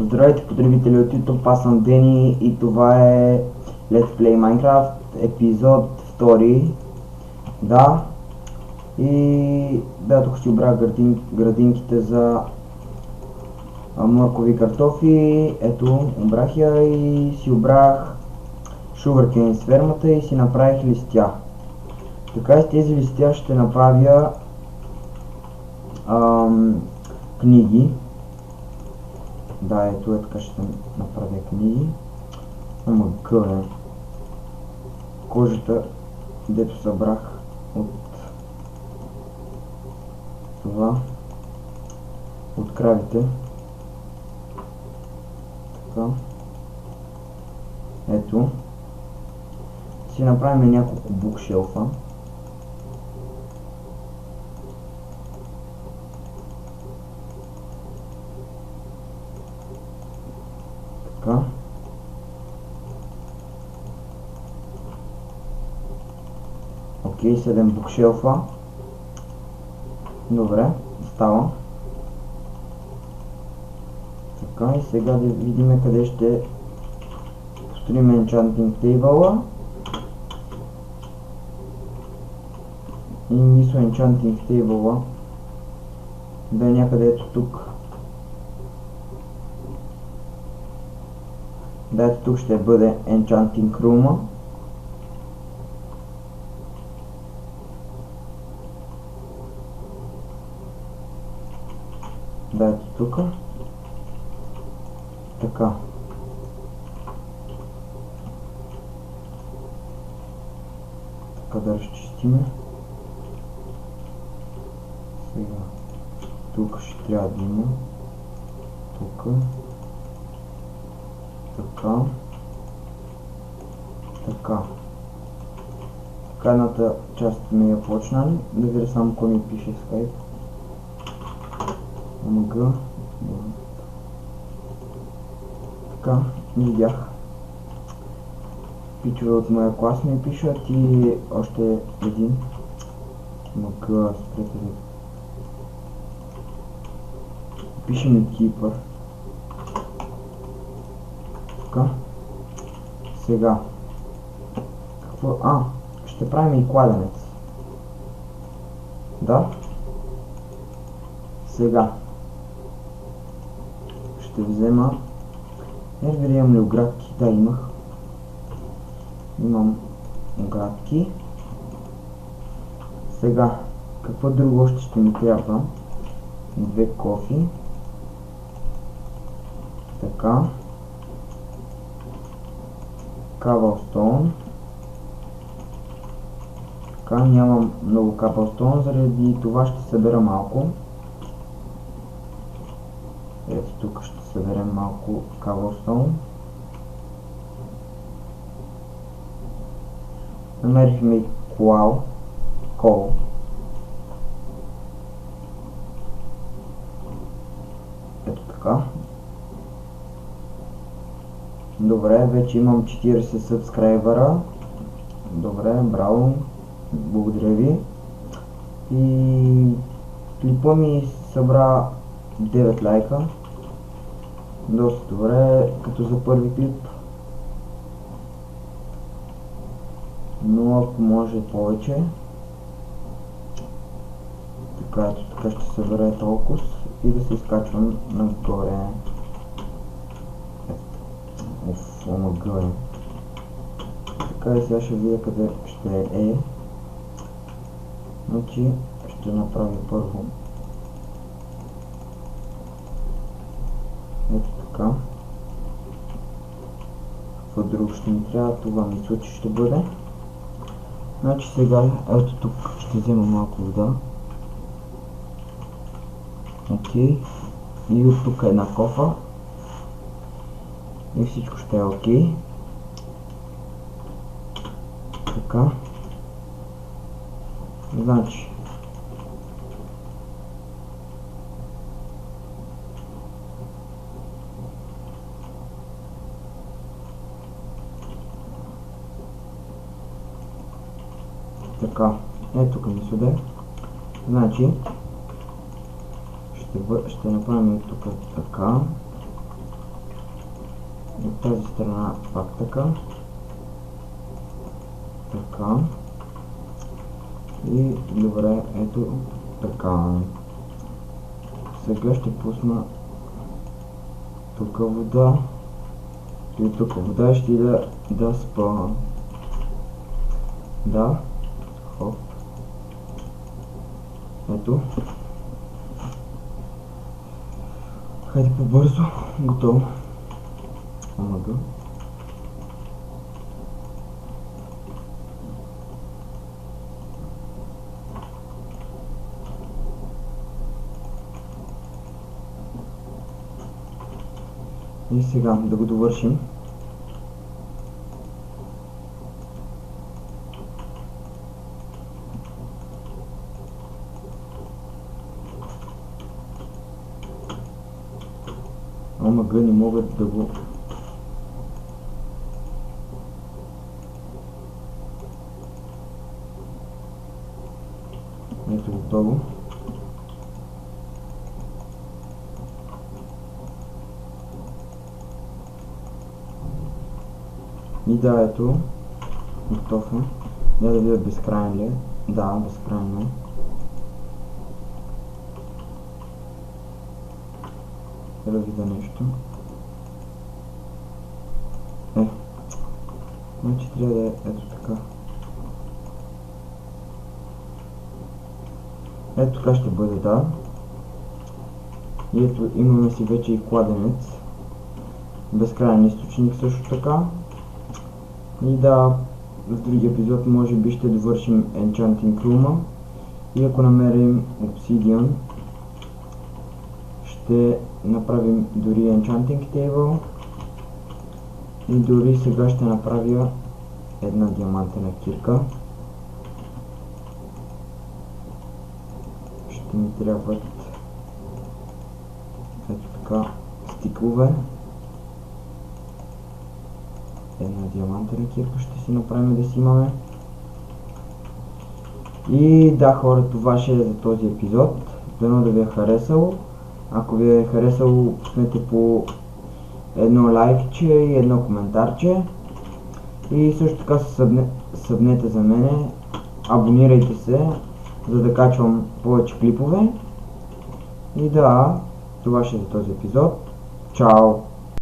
Здравейте, потребители от YouTube, аз съм Дени и това е Let's Play Minecraft, епизод 2. Да, и да, тук ще обрах градинките за моркови картофи. Ето, обрах я и си обрах sugarcane с фермата и си направих листя. Така и с тези листя ще направя книги. Да, ето така ще направя книги. Ама гъве. Кожата, дето събрах от това, от кравите. Така. Ето. Си направим няколко букшелфа. Така. Окей, 7 букшелфа. Добре, става. Така, и сега да видим къде ще построим Enchanting Table. И мисля Enchanting Table да е някъде ето тук. Да, ето тук ще бъде Enchanting Room. Да, ето тук. Така. Така да разчистиме. Сега. Тук ще трябва да има. Тук. Така. Така. Така едната част ми я почнали. Да видя само кой ми пише в Skype. ОМГ. Така, видях. Пичове от моя клас ми пишат и още един. ОМГ, спрете ли. Пише ми Кипър. Така. Сега. Какво? Ще правим и кладенец. Да. Сега. Ще взема. Имам ли оградки? Да, имах. Имам оградки. Сега. Какво друго още ще ми трябва? 2 кофи. Така. Каблстоун. Така, нямам много каблстоун, заради това ще събера малко. Ето тук ще съберем малко каблстоун. Намерихме и кол. Ето така. Добре, вече имам 40 сабскрайбъра. Добре, браво. Благодаря ви. И клипа ми събра 9 лайка. Доста добре, като за първи клип. Но ако може повече. Така, ето така ще събере толкова и да се изкачвам нагоре. ОМГ. Така и сега ще видя къде ще е. Значи ще направя първо. Ето така. Какво друго ще ми трябва? Това мисля, че ще бъде. Значи сега, ето тук ще взема малко вода. Окей. И от тук една кофа. И всичко ще е окей. Така. Значи. Така. Ето тук ми сюда. Значи. Ще направим тук така. От тази страна пак така. Така. И добре, ето така. Сега ще пусна тук вода. И тук вода ще да спа. Да. Хоп. Ето. Хайде по-бързо. Готово. Омага. И сега да го довършим. Омага, не могат да го... Ето готово. И да, ето. Готов е. Я да видя безкрайен ли е. Да, безкрайно е. Да видя нещо. Значи трябва да е ето така. Ето така ще бъде, да. И ето имаме си вече и кладенец. Безкрайен източник също така. И да, в другия епизод може би ще довършим Enchanting Room. И ако намерим Obsidian, ще направим дори Enchanting Table. И дори сега ще направя една диамантена кирка. Ще ми трябват ето така стикове. Една диамантена кирка ще си направим да си имаме. И да, хора, това ще е за този епизод. Дано да ви е харесало. Ако ви е харесало, пуснете по едно лайкче и едно коментарче. И също така събнете за мене. Абонирайте се, за да качвам повече клипове. И да, това ще е за този епизод. Чао!